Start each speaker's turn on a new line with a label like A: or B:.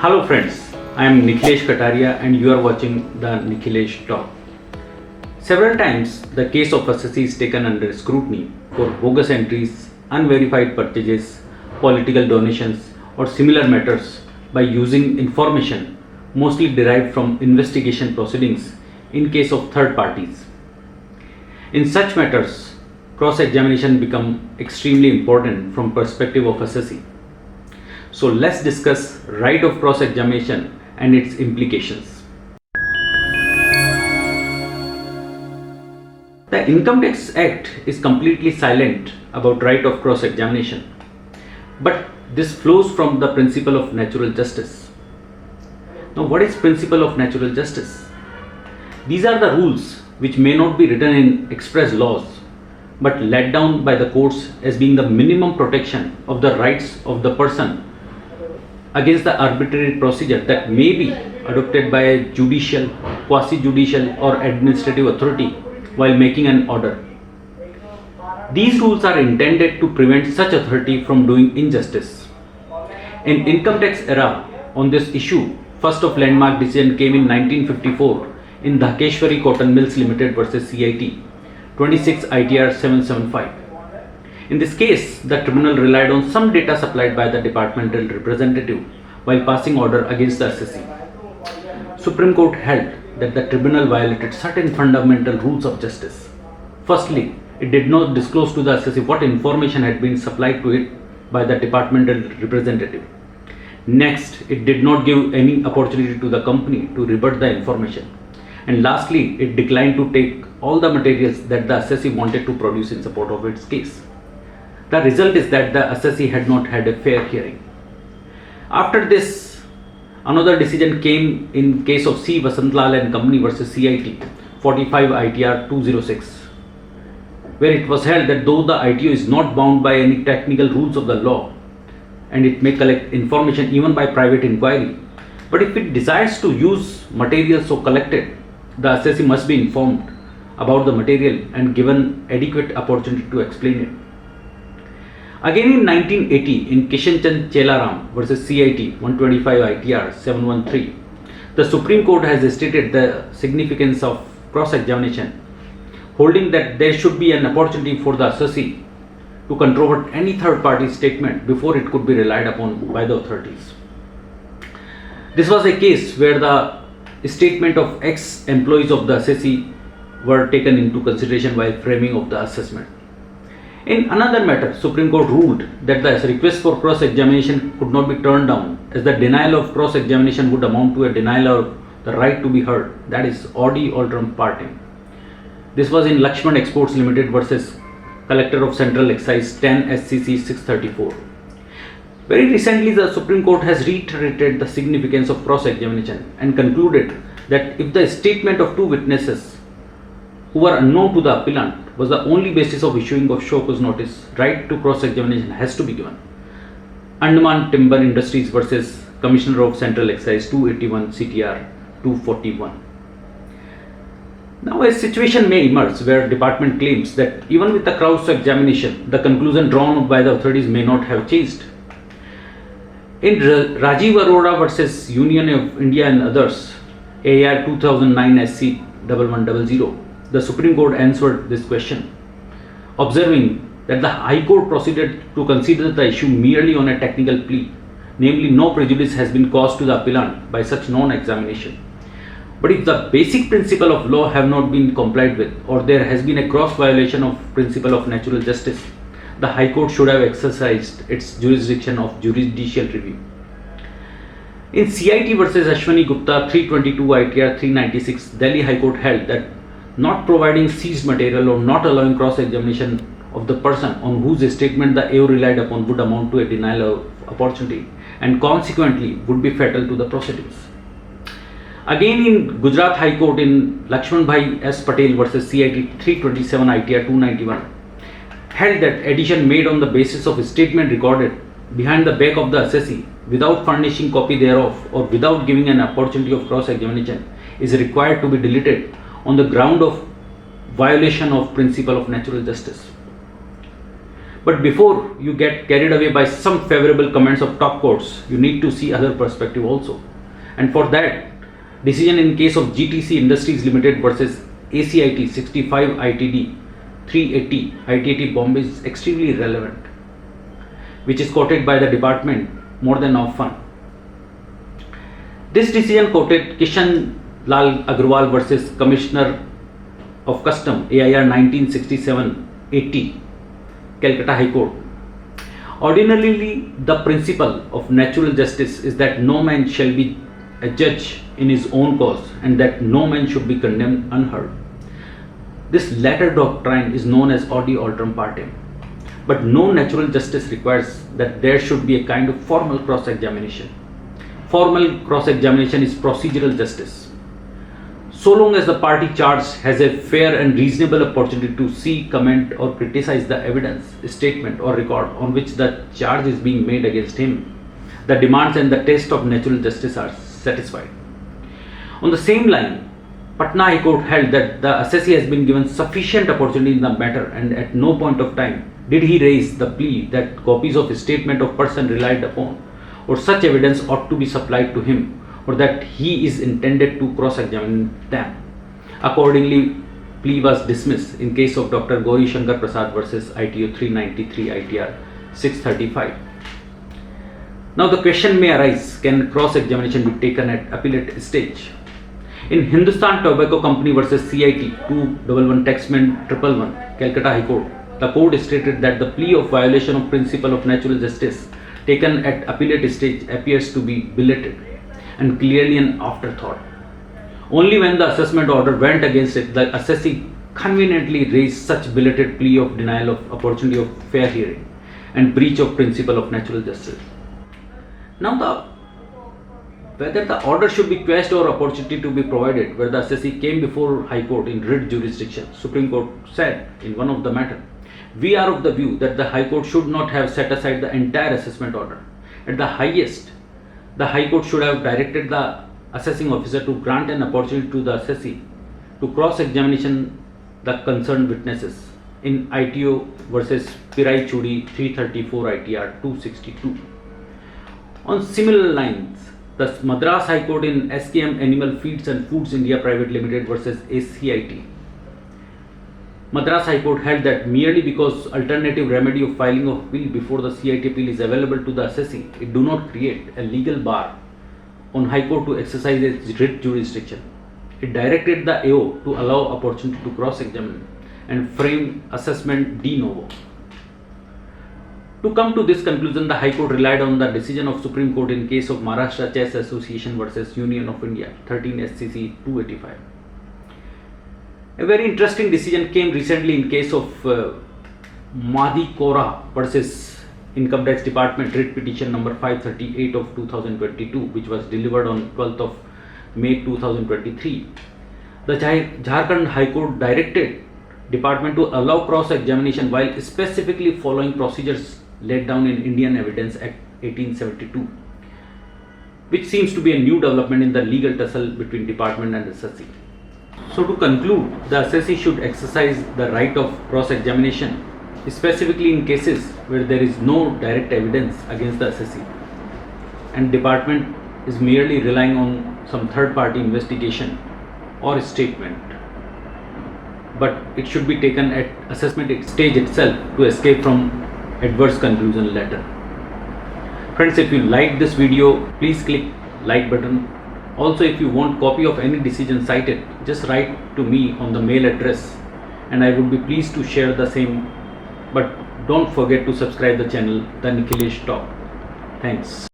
A: Hello friends, I am Nikhilesh Kataria and you are watching the Nikhilesh Talk. Several times the case of assessee is taken under scrutiny for bogus entries, unverified purchases, political donations or similar matters by using information mostly derived from investigation proceedings in case of third parties. In such matters, cross-examination become extremely important from perspective of assessee. So let's discuss right of cross-examination and its implications. The Income Tax Act is completely silent about right of cross-examination, but this flows from the principle of natural justice. Now, what is principle of natural justice? These are the rules which may not be written in express laws, but laid down by the courts as being the minimum protection of the rights of the person against the arbitrary procedure that may be adopted by a judicial, quasi-judicial or administrative authority while making an order. These rules are intended to prevent such authority from doing injustice. In income tax era, on this issue, first of landmark decision came in 1954 in Dhakeshwari Cotton Mills Limited versus CIT 26 ITR 775. In this case, the tribunal relied on some data supplied by the departmental representative while passing order against the assessee. Supreme Court held that the tribunal violated certain fundamental rules of justice. Firstly, it did not disclose to the assessee what information had been supplied to it by the departmental representative. Next, it did not give any opportunity to the company to rebut the information. And lastly, it declined to take all the materials that the assessee wanted to produce in support of its case. The result is that the assessee had not had a fair hearing. After this, another decision came in case of C. Vasantlal and Company versus CIT 45 ITR 206, where it was held that though the ITO is not bound by any technical rules of the law and it may collect information even by private inquiry, but if it desires to use material so collected, the assessee must be informed about the material and given adequate opportunity to explain it. Again in 1980, in Kishan Chand Chelaram versus CIT 125 ITR 713, the Supreme Court has stated the significance of cross-examination, holding that there should be an opportunity for the assessee to controvert any third-party statement before it could be relied upon by the authorities. This was a case where the statement of ex-employees of the assessee were taken into consideration while framing of the assessment. In another matter, Supreme Court ruled that the request for cross-examination could not be turned down as the denial of cross-examination would amount to a denial of the right to be heard, that is audi alteram partem. This was in Lakshman Exports Limited versus Collector of Central Excise 10 SCC 634. Very recently, the Supreme Court has reiterated the significance of cross-examination and concluded that if the statement of two witnesses who were unknown to the appellant was the only basis of issuing of show cause notice, right to cross-examination has to be given. Andaman Timber Industries versus Commissioner of Central Excise 281 CTR 241. Now a situation may emerge where department claims that even with the cross-examination, the conclusion drawn by the authorities may not have changed. In Rajiv Arora versus Union of India and others, AR 2009 SC 1100, the Supreme Court answered this question, observing that the High Court proceeded to consider the issue merely on a technical plea, namely no prejudice has been caused to the appellant by such non-examination. But if the basic principle of law have not been complied with, or there has been a gross violation of principle of natural justice, the High Court should have exercised its jurisdiction of judicial review. In CIT versus Ashwani Gupta 322 ITR 396, Delhi High Court held that not providing seized material or not allowing cross-examination of the person on whose statement the AO relied upon would amount to a denial of opportunity and consequently would be fatal to the proceedings. Again in Gujarat High Court in Lakshman Bhai S. Patel versus CIT 327 ITR 291 held that addition made on the basis of a statement recorded behind the back of the assessee without furnishing copy thereof or without giving an opportunity of cross-examination is required to be deleted on the ground of violation of principle of natural justice. But before you get carried away by some favorable comments of top courts, you need to see other perspective also. And for that, decision in case of GTC Industries Limited versus ACIT 65 ITD 380 ITT Bombay is extremely relevant, which is quoted by the department more than often. This decision quoted Kishan Lal Agrawal versus Commissioner of Custom AIR 1967-80 Calcutta High Court. Ordinarily, the principle of natural justice is that no man shall be a judge in his own cause and that no man should be condemned unheard. This latter doctrine is known as audi alteram partem. But no natural justice requires that there should be a kind of formal cross-examination. Formal cross-examination is procedural justice. So long as the party charged has a fair and reasonable opportunity to see, comment or criticize the evidence, statement or record on which the charge is being made against him, the demands and the test of natural justice are satisfied. On the same line, Patna High Court held that the assessee has been given sufficient opportunity in the matter and at no point of time did he raise the plea that copies of a statement of person relied upon or such evidence ought to be supplied to him or that he is intended to cross-examine them. Accordingly, plea was dismissed in case of Dr. Gauri Shankar Prasad versus ITO 393 ITR 635. Now the question may arise, can cross-examination be taken at appellate stage? In Hindustan Tobacco Company versus CIT 211 Taxman 111 Calcutta High Court, the court stated that the plea of violation of principle of natural justice taken at appellate stage appears to be belated and clearly an afterthought. Only when the assessment order went against it, the assessee conveniently raised such belated plea of denial of opportunity of fair hearing and breach of principle of natural justice. Now whether the order should be quashed or opportunity to be provided where the assessee came before High Court in writ jurisdiction, Supreme Court said in one of the matter, we are of the view that the High Court should not have set aside the entire assessment order. At the highest, the High Court should have directed the assessing officer to grant an opportunity to the assessee to cross-examination the concerned witnesses in ITO versus Pirai Chudi 334 ITR 262. On similar lines, the Madras High Court in SKM Animal Feeds and Foods India Private Limited versus ACIT. Madras High Court held that merely because alternative remedy of filing of appeal before the CIT appeal is available to the assessee, it do not create a legal bar on High Court to exercise its writ jurisdiction. It directed the AO to allow opportunity to cross-examine and frame assessment de novo. To come to this conclusion, the High Court relied on the decision of Supreme Court in case of Maharashtra Chess Association versus Union of India 13 SCC 285. A very interesting decision came recently in case of Madhi Kora versus Income Tax Department writ petition number 538 of 2022, which was delivered on 12th of May 2023. The Jharkhand High Court directed department to allow cross-examination while specifically following procedures laid down in Indian Evidence Act 1872, which seems to be a new development in the legal tussle between department and assessee. So to conclude, the assessee should exercise the right of cross-examination, specifically in cases where there is no direct evidence against the assessee and department is merely relying on some third-party investigation or statement. But it should be taken at assessment stage itself to escape from adverse conclusion later. Friends, if you like this video, please click like button. Also, if you want copy of any decision cited, just write to me on the mail address and I would be pleased to share the same. But don't forget to subscribe the channel, The Nikhilesh Talk. Thanks.